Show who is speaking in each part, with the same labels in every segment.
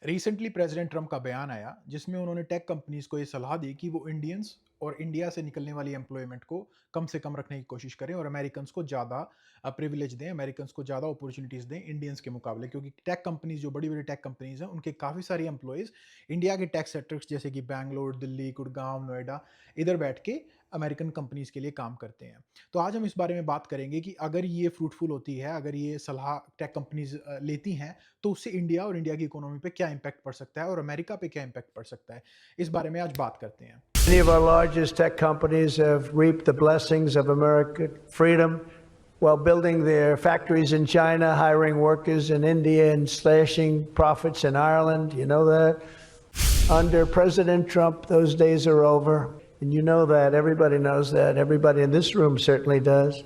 Speaker 1: Recently president Trump का बयान आया जिसमें उन्होंने टेक कंपनीज को ये सलाह दी कि वो इंडियंस और इंडिया से निकलने वाली एम्प्लॉयमेंट को कम से कम रखने की कोशिश करें और अमेरिकन्स को ज़्यादा प्रिविलेज दें, अमेरिकन्स को ज़्यादा अपॉर्चुनिटीज़ दें इंडियंस के मुकाबले, क्योंकि टेक कंपनीज जो बड़ी बड़ी टेक कंपनीज हैं उनके काफ़ी सारी एम्प्लॉयज़ इंडिया के टेक सेक्टर्स जैसे कि बैंगलोर, दिल्ली, गुड़गांव, नोएडा इधर बैठ के अमेरिकन कंपनीज के लिए काम करते हैं। तो आज हम इस बारे में बात करेंगे कि अगर ये फ्रूटफुल होती है, अगर ये सलाह टेक कंपनीज लेती हैं, तो उससे इंडिया और इंडिया की इकोनॉमी पे क्या इम्पैक्ट पड़ सकता है और अमेरिका पे क्या इम्पैक्ट पड़ सकता है, इस बारे में आज बात करते हैं।
Speaker 2: Many of our largest tech companies have reaped the blessings of American freedom while building their factories in China, hiring workers in India, and slashing profits in Ireland. You know that? Under President Trump, those days are over. And you know that. Everybody knows that. Everybody in this room certainly does.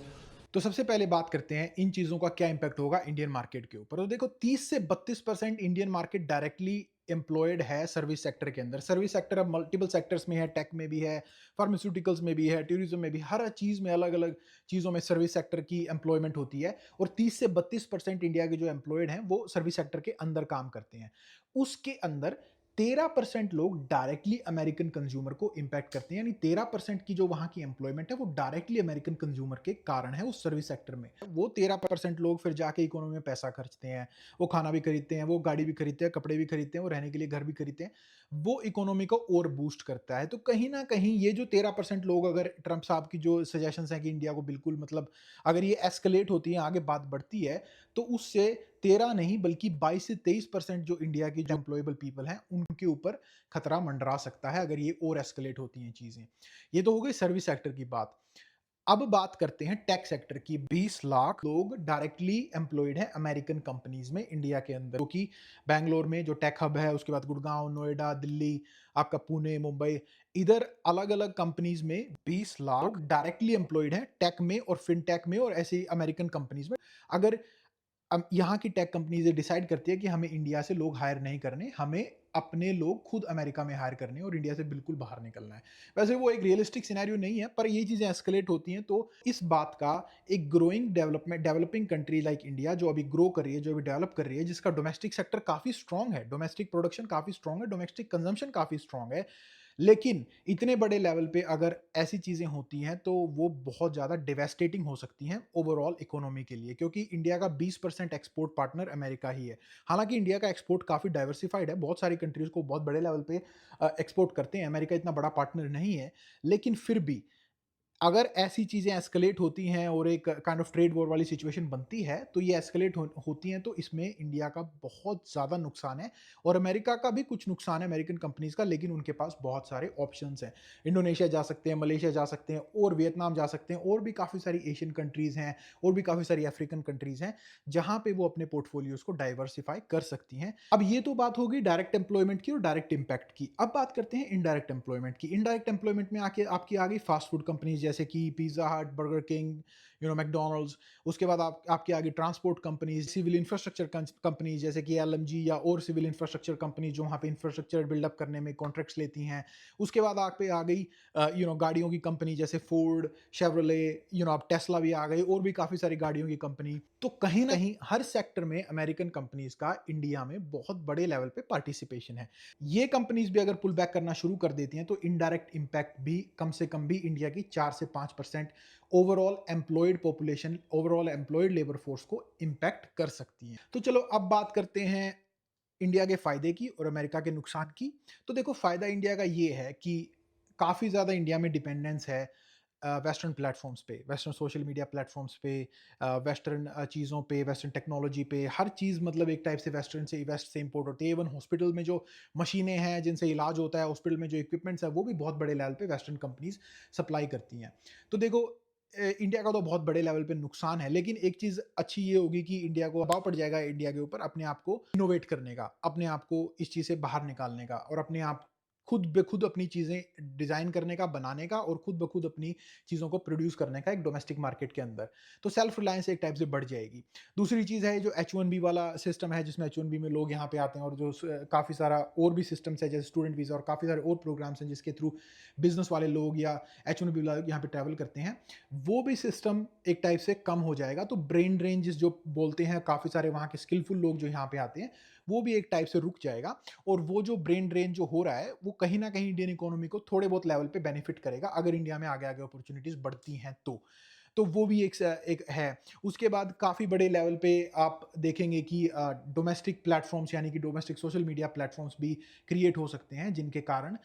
Speaker 1: तो सबसे पहले बात करते हैं इन चीज़ों का क्या impact होगा इंडियन मार्केट के ऊपर। तो देखो, 30 से 32% इंडियन मार्केट डायरेक्टली एम्प्लॉयड है सर्विस सेक्टर के अंदर। सर्विस सेक्टर अब मल्टीपल सेक्टर्स में है, टेक में भी है, फार्मास्यूटिकल्स में भी है, टूरिज्म में भी, हर चीज़ में अलग अलग चीज़ों में सर्विस सेक्टर की एम्प्लॉयमेंट होती है। और 30 से 32% इंडिया के जो एम्प्लॉयड हैं वो सर्विस सेक्टर के अंदर काम करते हैं। उसके अंदर 13% लोग डायरेक्टली अमेरिकन कंज्यूमर को इंपैक्ट करते हैं, यानी 13% की जो वहां की एम्प्लॉयमेंट है वो डायरेक्टली अमेरिकन कंज्यूमर के कारण है उस सर्विस सेक्टर में। वो 13% लोग फिर जाके इकोनॉमी में पैसा खर्चते हैं, वो खाना भी खरीदते हैं, वो गाड़ी भी खरीदते हैं, कपड़े भी खरीदते हैं, वो रहने के लिए घर भी खरीदते हैं। वो इकोनॉमी को और बूस्ट करता है। तो कहीं ना कहीं ये जो 13% लोग, अगर ट्रंप साहब की जो सजेशन है कि इंडिया को बिल्कुल मतलब अगर ये एस्केलेट होती है, आगे बात बढ़ती है, तो उससे 13 नहीं बल्कि 22 से 23% जो इंडिया की जो एम्प्लॉयबल पीपल हैं उनके ऊपर खतरा मंडरा सकता है अगर ये और एस्केलेट होती हैं चीजें। ये तो हो गई सर्विस सेक्टर की बात। अब बात करते हैं टेक सेक्टर की। 20 लाख लोग डायरेक्टली एम्प्लॉयड हैं अमेरिकन कंपनीज में इंडिया के अंदर, क्योंकि बैंगलोर में जो टेक हब है, उसके बाद गुड़गांव, नोएडा, दिल्ली, आपका पुणे, मुंबई, इधर अलग अलग कंपनीज में 20 लाख डायरेक्टली एम्प्लॉयड हैं टेक में और फिनटेक में और ऐसे अमेरिकन कंपनीज में। अगर अब यहाँ की टेक कंपनीज ये डिसाइड करती है कि हमें इंडिया से लोग हायर नहीं करने, हमें अपने लोग खुद अमेरिका में हायर करने और इंडिया से बिल्कुल बाहर निकलना है। वैसे वो एक रियलिस्टिक सिनेरियो नहीं है, पर ये चीज़ें एस्केलेट होती हैं तो इस बात का एक growing developing country like India जो अभी ग्रो कर रही है, जो अभी डेवलप कर रही है, जिसका डोमेस्टिक सेक्टर काफ़ी स्ट्रांग है, डोमेस्टिक प्रोडक्शन काफ़ी स्ट्रांग है, डोमेस्टिक कंजम्पशन काफ़ी स्ट्रांग है, लेकिन इतने बड़े लेवल पे अगर ऐसी चीज़ें होती हैं तो वो बहुत ज़्यादा डेवास्टेटिंग हो सकती हैं ओवरऑल इकोनॉमी के लिए, क्योंकि इंडिया का 20% एक्सपोर्ट पार्टनर अमेरिका ही है। हालांकि इंडिया का एक्सपोर्ट काफ़ी डाइवर्सिफाइड है, बहुत सारी कंट्रीज को बहुत बड़े लेवल पे एक्सपोर्ट करते हैं, अमेरिका इतना बड़ा पार्टनर नहीं है, लेकिन फिर भी अगर ऐसी चीज़ें एस्केलेट होती हैं और एक काइंड ऑफ ट्रेड वॉर वाली सिचुएशन बनती है, तो ये एस्केलेट होती हैं तो इसमें इंडिया का बहुत ज़्यादा नुकसान है और अमेरिका का भी कुछ नुकसान है अमेरिकन कंपनीज़ का, लेकिन उनके पास बहुत सारे ऑप्शंस हैं। इंडोनेशिया जा सकते हैं, मलेशिया जा सकते हैं और वियतनाम जा सकते हैं, और भी काफ़ी सारी एशियन कंट्रीज़ हैं और भी काफ़ी सारी अफ्रीकन कंट्रीज़ हैं, जहाँ पे वो अपने पोर्टफोलियोज़ को डाइवर्सिफ़ाई कर सकती हैं। अब ये तो बात हो गई डायरेक्ट एम्प्लॉयमेंट की और डायरेक्ट इम्पैक्ट की। अब बात करते हैं इनडायरेक्ट एम्प्लॉयमेंट की। इनडायरेक्ट एम्प्लॉयमेंट में आके आपकी आ गई फास्ट फूड कंपनीज़ जैसे कि पिज़्ज़ा हट, बर्गर किंग, मैकडॉनल्ड्स। उसके बाद आपके आगे transport companies, civil infrastructure companies जैसे कि एलएमजी या और सिविल इंफ्रास्ट्रक्चर कंपनी जो वहाँ पे इंफ्रास्ट्रक्चर बिल्डअप करने में कॉन्ट्रैक्ट्स लेती हैं। उसके बाद आप पे आ गई गाड़ियों की कंपनी जैसे फोर्ड, शेवरले, अब टेस्ला भी आ गई और भी काफ़ी सारी गाड़ियों की कंपनी। तो कहीं ना कहीं हर सेक्टर में अमेरिकन कंपनीज का इंडिया में बहुत बड़े लेवल पे पार्टिसिपेशन है। ये कंपनीज भी अगर पुल बैक करना शुरू कर देती हैं तो इनडायरेक्ट इंपैक्ट भी कम से कम भी इंडिया की 4 से 5% overall employed population, overall employed labour force को इंपैक्ट कर सकती हैं। तो चलो अब बात करते हैं इंडिया के फायदे की और अमेरिका के नुकसान की। तो देखो, फायदा इंडिया का ये है कि काफ़ी ज़्यादा इंडिया में डिपेंडेंस है वेस्टर्न प्लेटफॉर्म्स पे, वेस्टर्न सोशल मीडिया प्लेटफॉर्म्स पे, वेस्टर्न चीज़ों पे, वेस्टर्न टेक्नोलॉजी पे, हर चीज़ मतलब एक टाइप से वेस्टर्न से वेस्ट से इंपोर्ट होती है। इवन हॉस्पिटल में जो मशीनें हैं जिनसे इलाज होता है, हॉस्पिटल में जो इक्विपमेंट्स है, वो भी बहुत बड़े लेवल पे वेस्टर्न कंपनीज सप्लाई करती हैं। तो देखो, इंडिया का तो बहुत बड़े लेवल पे नुकसान है, लेकिन एक चीज़ अच्छी ये होगी कि इंडिया को दबाव पड़ जाएगा इंडिया के ऊपर अपने आप को इनोवेट करने का, अपने आप को इस चीज़ से बाहर निकालने का और अपने आप खुद ब खुद अपनी चीज़ें डिज़ाइन करने का, बनाने का और खुद ब खुद अपनी चीज़ों को प्रोड्यूस करने का एक डोमेस्टिक मार्केट के अंदर। तो सेल्फ रिलायंस एक टाइप से बढ़ जाएगी। दूसरी चीज़ है जो H1B वाला सिस्टम है, जिसमें H1B में लोग यहाँ पे आते हैं और जो काफ़ी सारा और भी सिस्टम्स है जैसे स्टूडेंट वीज़ा और काफ़ी सारे और प्रोग्राम्स हैं जिसके थ्रू बिज़नेस वाले लोग या H1B लोग यहाँ पे ट्रैवल करते हैं। वो भी सिस्टम एक टाइप से कम हो जाएगा। तो ब्रेन ड्रेन जिस जो बोलते हैं, काफ़ी सारे वहाँ के स्किलफुल लोग जो यहाँ पे आते हैं, वो भी एक टाइप से रुक जाएगा और वो जो ब्रेन ड्रेन जो हो रहा है, वो कहीं न कहीं इंडियन इकोनॉमी को थोड़े बहुत लेवल पे बेनिफिट करेगा, अगर इंडिया में आगे-आगे अपॉर्च्युनिटीज़ बढ़ती हैं तो। तो वो भी एक है। उसके बाद काफ़ी बड़े लेवल पे आप देखेंगे कि डोमेस्टिक प्लेटफ़ॉर्म्स यानी कि डोमेस्टिक सोशल मीडिया प्लेटफ़ॉर्म्स भी क्रिएट हो सकते हैं, जिनके कारण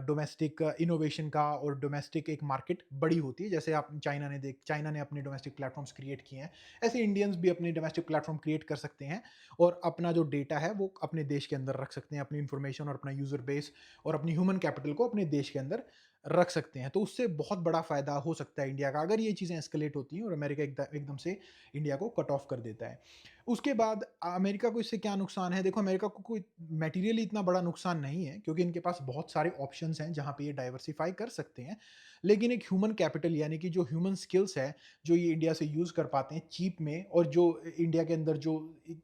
Speaker 1: डोमेस्टिक इनोवेशन का और डोमेस्टिक एक मार्केट बड़ी होती है। जैसे आप चाइना ने अपने डोमेस्टिक प्लेटफ़ॉर्म्स क्रिएट किए हैं, ऐसे इंडियंस भी अपने डोमेस्टिक प्लेटफ़ॉर्म क्रिएट कर सकते हैं और अपना जो डेटा है, वो अपने देश के अंदर रख सकते हैं, अपनी इन्फॉर्मेशन और अपना यूज़र बेस और अपनी ह्यूमन कैपिटल को अपने देश के अंदर रख सकते हैं। तो उससे बहुत बड़ा फ़ायदा हो सकता है इंडिया का, अगर ये चीज़ें एस्केलेट होती हैं और अमेरिका एकदम से इंडिया को कट ऑफ कर देता है। उसके बाद अमेरिका को इससे क्या नुकसान है? देखो, अमेरिका को कोई मटेरियली इतना बड़ा नुकसान नहीं है, क्योंकि इनके पास बहुत सारे ऑप्शंस हैं जहाँ पे ये डाइवर्सिफ़ाई कर सकते हैं। लेकिन एक ह्यूमन कैपिटल यानी कि जो ह्यूमन स्किल्स है, जो ये इंडिया से यूज़ कर पाते हैं चीप में, और जो इंडिया के अंदर जो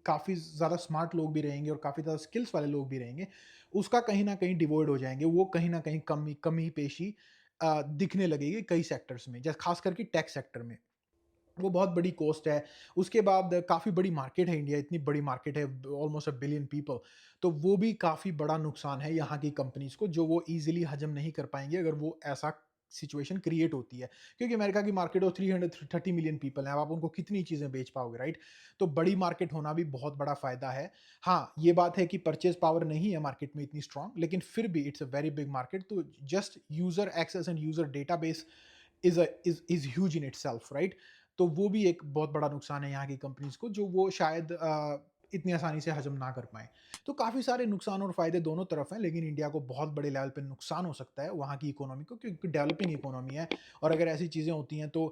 Speaker 1: काफ़ी ज़्यादा स्मार्ट लोग भी रहेंगे और काफ़ी ज़्यादा स्किल्स वाले लोग भी रहेंगे, उसका कहीं न कहीं डिवॉइड हो जाएँगे। वो कहीं न कहीं कमी पेशी दिखने लगेगी कई सेक्टर्स में, जैसे ख़ास करके टेक सेक्टर में। वो बहुत बड़ी कॉस्ट है। उसके बाद काफ़ी बड़ी मार्केट है इंडिया, इतनी बड़ी मार्केट है, ऑलमोस्ट अ बिलियन पीपल। तो वो भी काफ़ी बड़ा नुकसान है यहाँ की कंपनीज़ को, जो वो ईज़िली हज़म नहीं कर पाएँगे अगर वो ऐसा सिचुएशन क्रिएट होती है। क्योंकि अमेरिका की मार्केट तो 330 मिलियन पीपल हैं, अब आप उनको कितनी चीज़ें बेच पाओगे, राइट? तो बड़ी मार्केट होना भी बहुत बड़ा फ़ायदा है। हाँ, ये बात है कि परचेज़ पावर नहीं है मार्केट में इतनी स्ट्रॉन्ग, लेकिन फिर भी it's a very big market, तो just user access and user database is huge in itself, right? तो वो भी एक बहुत बड़ा नुकसान है यहाँ की कंपनीज़ को, जो वो शायद इतनी आसानी से हज़म ना कर पाएँ। तो काफ़ी सारे नुकसान और फ़ायदे दोनों तरफ हैं, लेकिन इंडिया को बहुत बड़े लेवल पे नुकसान हो सकता है वहाँ की इकोनॉमी को, क्योंकि डेवलपिंग इकोनॉमी है, और अगर ऐसी चीज़ें होती हैं तो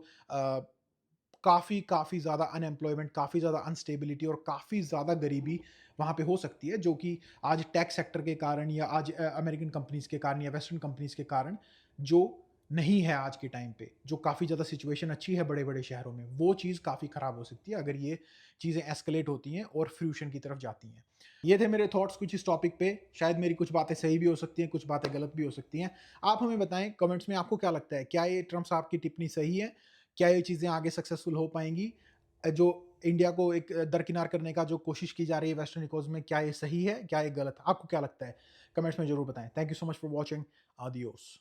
Speaker 1: काफ़ी काफ़ी ज़्यादा अनएम्प्लॉयमेंट, काफ़ी ज़्यादा अनस्टेबिलिटी और काफ़ी ज़्यादा गरीबी वहाँ पे हो सकती है, जो कि आज टेक सेक्टर के कारण या आज अमेरिकन कंपनीज़ के कारण या वेस्टर्न कंपनीज़ के कारण जो नहीं है आज के टाइम पे, जो काफ़ी ज़्यादा सिचुएशन अच्छी है बड़े-बड़े शहरों में, वो चीज़ काफ़ी ख़राब हो सकती है अगर ये चीज़ें एस्केलेट होती हैं और फ्यूशन की तरफ जाती हैं। ये थे मेरे थॉट्स कुछ इस टॉपिक पे, शायद मेरी कुछ बातें सही भी हो सकती हैं, कुछ बातें गलत भी हो सकती हैं। आप हमें बताएँ कमेंट्स में, आपको क्या लगता है? क्या ये ट्रम्प साहब की टिप्पणी सही है? क्या ये चीज़ें आगे सक्सेसफुल हो पाएँगी? जो इंडिया को एक दरकिनार करने का जो कोशिश की जा रही है वेस्टर्न इकोज़ में, क्या ये सही है? क्या ये गलत है? आपको क्या लगता है? कमेंट्स में ज़रूर बताएँ। Thank you so much for watching. Adios.